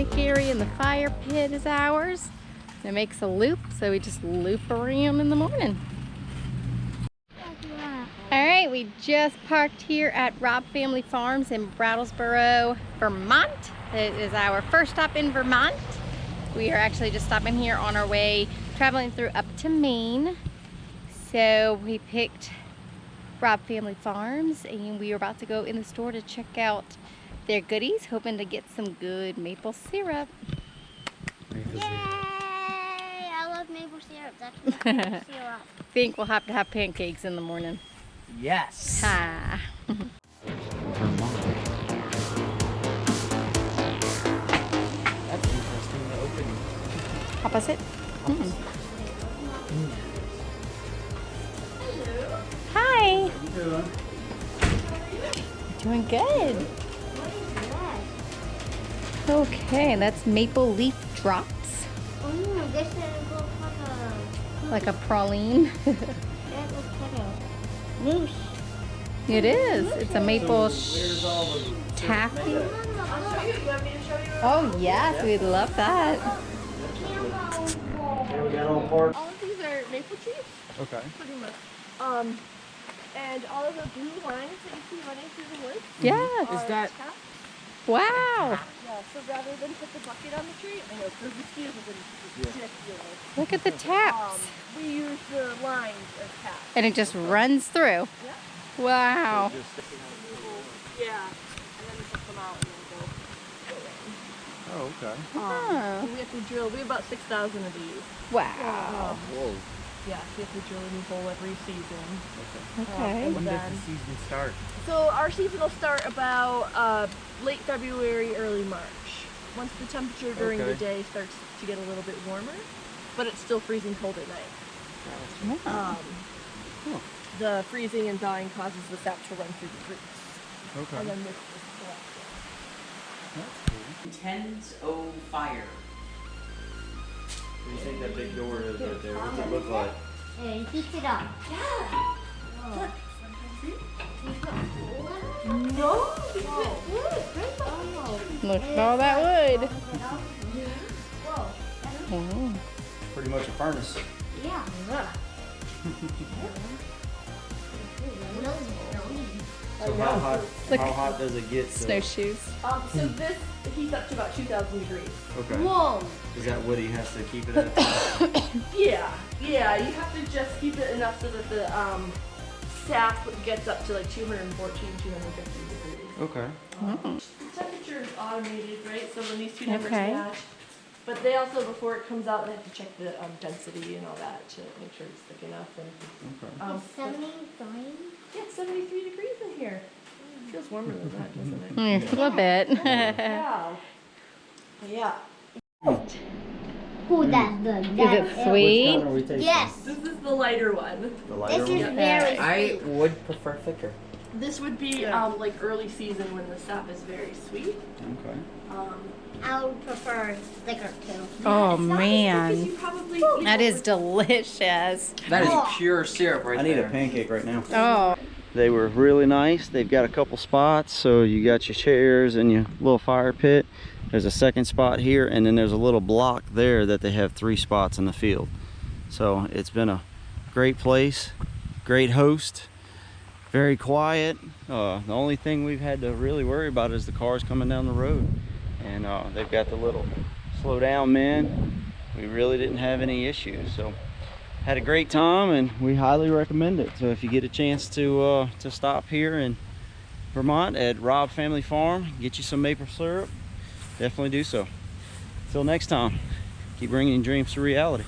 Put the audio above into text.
picnic area and the fire pit is ours. It makes a loop, so we just loop around in the morning. All right, we just parked here at Robb Family Farms in Brattlesboro, Vermont. It is our first stop in Vermont. We are actually just stopping here on our way, traveling through up to Maine. So we picked Robb Family Farms and we are about to go in the store to check out their goodies, hoping to get some good maple syrup. Yay! I love maple syrup. That's my favorite syrup. Think we'll have to have pancakes in the morning. Yes. Ha. Vermont. That's interesting to open. Opposite. Hi. How you doing? Doing good. Okay, that's maple leaf drops. Oh, this is Like a praline. that looks like a moose. It is. It's a maple Where's all the taffy. made of? Oh yes, we'd love that. Here we got all parts. All of these are maple trees, Okay. pretty much. And all of the blue lines that you see running through the woods Yes. are that- taps. Wow. Yeah, so rather than put the bucket on the tree, I know, for mosquitoes are ridiculous. Look at the taps. We use the lines as taps. And it just runs through. Yeah. Wow. Yeah, and then we put them out and then go in. Oh, okay. Oh. And we have to drill, we have about 6,000 of these. Wow. Whoa. Yeah, so we have to drill a new hole every season. Okay. And When does then, the season start? so our season will start about late February, early March. Once the temperature during the Okay. day starts to get a little bit warmer, but it's still freezing cold at night. Wow. The freezing and thawing causes the sap to run through the roots. Okay. And then this is collected. That's cool. Intense O fire. What do you think that big door is right there? What's it look like? Hey, heat it up. No! Look at all that wood. Oh. Pretty much a furnace. Yeah. So how hot does it get? Snowshoes. So this heats up to about 2,000 degrees. Okay. Whoa. Is that what he has to keep it at? Yeah, you have to just keep it enough so that the sap gets up to like 214, 250 degrees. Okay. The temperature is automated, right? So when these two numbers Okay. match, but they also, before it comes out, they have to check the density and all that to make sure it's thick enough. And Okay. 73? yeah, it's 73 degrees in here. Feels warmer than that, doesn't it? A little bit. Wow. Yeah. Ooh, that's good. Is it That's sweet? Are we tasting? Yes. This is the lighter one. The lighter This is one? very I sweet. would prefer thicker. This would be like early season when the sap is very sweet. Okay. I would prefer thicker too. Oh It's not as thick as man. you probably That is delicious. That is Oh. pure syrup right I need there. a pancake right now. Oh. They were really nice. They've got a couple spots, so you got your chairs and your little fire pit. There's a second spot here, and then there's a little block there that they have 3 spots in the field. So it's been a great place, great host, very quiet. The only thing we've had to really worry about is the cars coming down the road. And they've got the little slow down men. We really didn't have any issues. So had a great time, and we highly recommend it. So if you get a chance to stop here in Vermont at Robb Family Farm, get you some maple syrup, definitely do so. Till next time, keep bringing dreams to reality.